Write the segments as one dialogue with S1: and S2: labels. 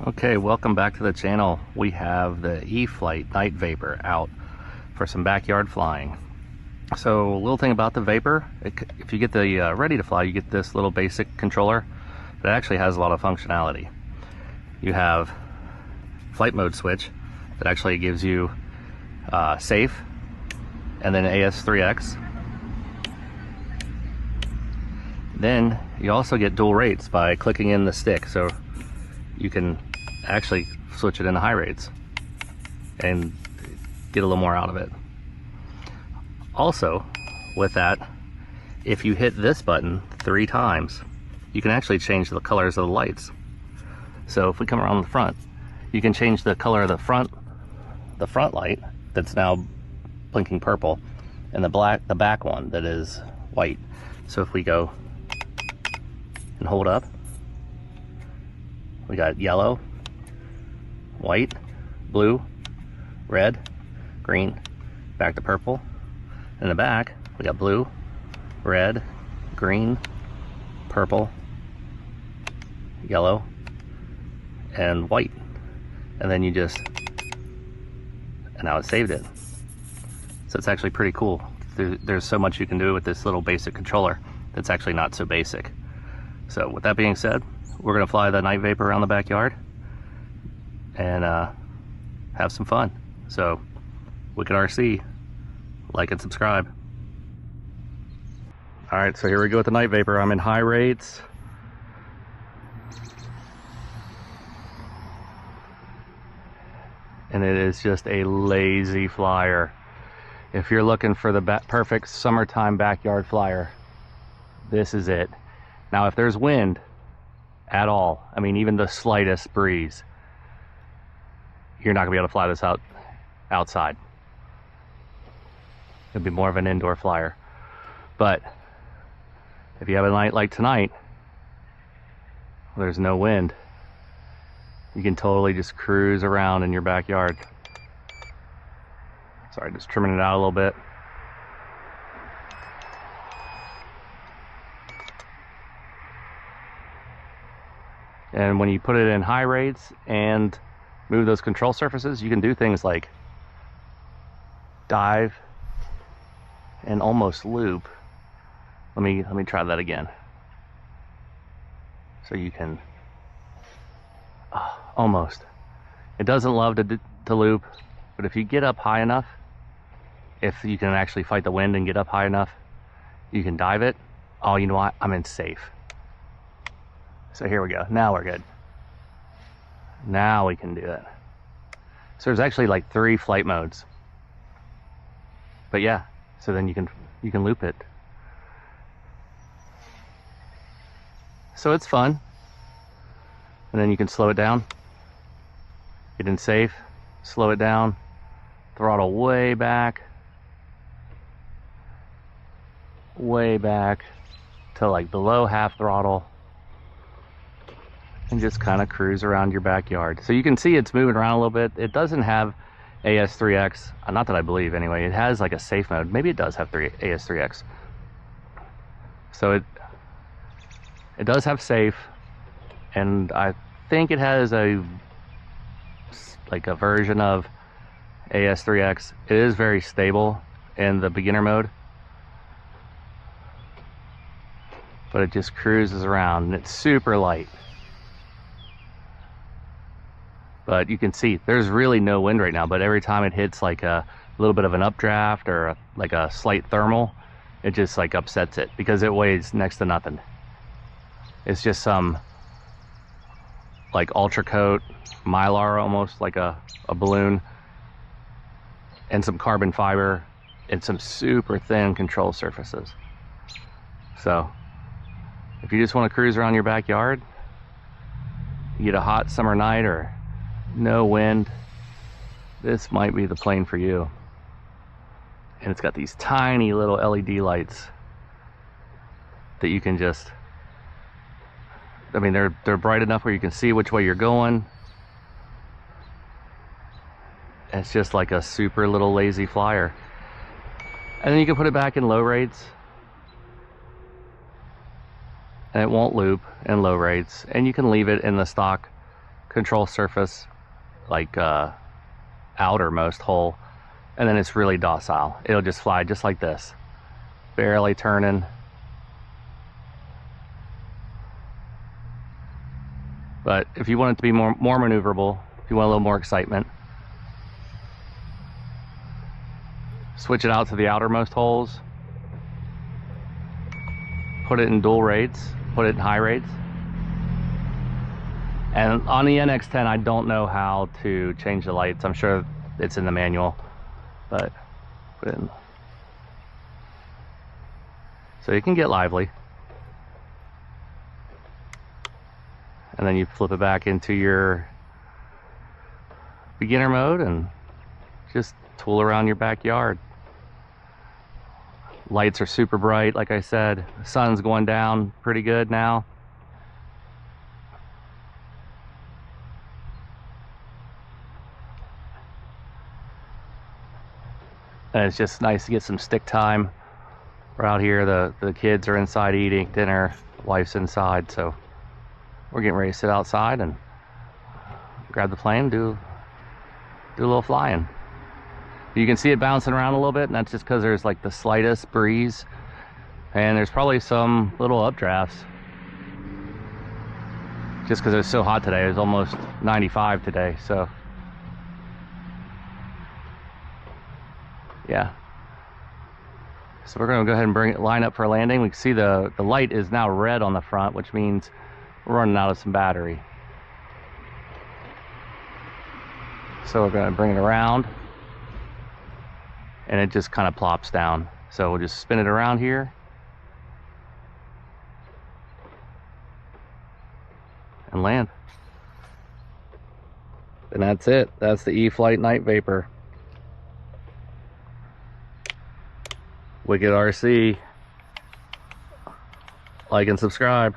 S1: Okay, welcome back to the channel. We have the E-Flite Night Vapor out for some backyard flying. So a little thing about the Vapor, if you get the ready to fly, you get this little basic controller, but it actually has a lot of functionality. You have flight mode switch that actually gives you safe, and then AS3X. Then you also get dual rates by clicking in the stick, so you can actually switch it into high rates and get a little more out of it. Also, with that, if you hit this button 3 times, you can actually change the colors of the lights. So if we come around the front, you can change the color of the front light that's now blinking purple, and the back one that is white. So if we go and hold up, we got yellow, white, blue, red, green, back to purple. In the back, we got blue, red, green, purple, yellow, and white. And then you just, and now it saved it. So it's actually pretty cool. There's so much you can do with this little basic controller that's actually not so basic. So with that being said, we're gonna fly the Night Vapor around the backyard and have some fun. So, Wicked RC, like and subscribe. All right, so here we go with the Night Vapor. I'm in high rates. And it is just a lazy flyer. If you're looking for the perfect summertime backyard flyer, this is it. Now, if there's wind at all, I mean, even the slightest breeze, you're not gonna be able to fly this outside. It'll be more of an indoor flyer. But if you have a night like tonight, there's no wind, you can totally just cruise around in your backyard. Sorry, just trimming it out a little bit. And when you put it in high rates and move those control surfaces, you can do things like dive and almost loop. Let me try that again. So you can almost. It doesn't love to loop, but if you get up high enough, if you can actually fight the wind and get up high enough, you can dive it. Oh, you know what? I'm in safe. So here we go. Now we're good. Now we can do it. So there's actually like 3 flight modes. But yeah, so then you can loop it. So it's fun. And then you can slow it down. Get in safe, slow it down, throttle way back to like below half throttle, and just kind of cruise around your backyard. So you can see it's moving around a little bit. It doesn't have AS3X, not that I believe anyway. It has like a safe mode. Maybe it does have AS3X. So it does have safe, and I think it has a version of AS3X. It is very stable in the beginner mode, but it just cruises around and it's super light. But you can see there's really no wind right now, but every time it hits like a little bit of an updraft or like a slight thermal, it just like upsets it because it weighs next to nothing. It's just some like ultra coat, mylar, almost like a balloon, and some carbon fiber and some super thin control surfaces. So if you just want to cruise around your backyard, you get a hot summer night or no wind, this might be the plane for you. And it's got these tiny little LED lights that you can just, I mean, they're bright enough where you can see which way you're going. It's just like a super little lazy flyer. And then you can put it back in low rates, and it won't loop in low rates, and you can leave it in the stock control surface, like outermost hole, and then it's really docile. It'll just fly just like this, barely turning. But if you want it to be more maneuverable, if you want a little more excitement, switch it out to the outermost holes, put it in dual rates, put it in high rates. And on the NX10, I don't know how to change the lights. I'm sure it's in the manual, but put it in. So you can get lively. And then you flip it back into your beginner mode and just tool around your backyard. Lights are super bright, like I said. The sun's going down pretty good now. And it's just nice to get some stick time. We're out here, the kids are inside eating dinner, wife's inside, so we're getting ready to sit outside and grab the plane, do a little flying. You can see it bouncing around a little bit, and that's just because there's like the slightest breeze, and there's probably some little updrafts just because it's so hot today. It was almost 95 today, so yeah. So we're going to go ahead and line up for a landing. We can see the light is now red on the front, which means we're running out of some battery. So we're going to bring it around, and it just kind of plops down. So we'll just spin it around here and land. And that's it. That's the E-Flite Night Vapor. Wicked RC. Like and subscribe.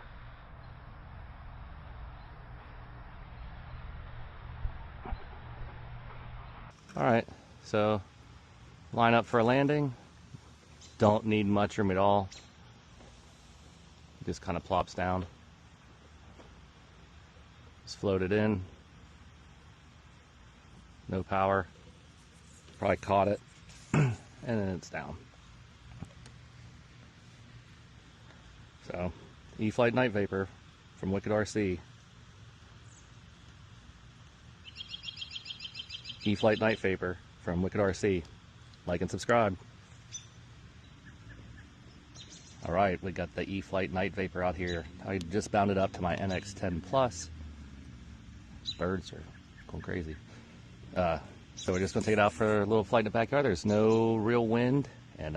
S1: Alright, so line up for a landing. Don't need much room at all. Just kind of plops down. Just float it in. No power. Probably caught it. And then it's down. So, E-Flite Night Vapor from Wicked RC. E-Flite Night Vapor from Wicked RC. Like and subscribe. Alright, we got the E-Flite Night Vapor out here. I just bound it up to my NX10 Plus. Birds are going crazy. So we're just going to take it out for a little flight in the backyard. There's no real wind, and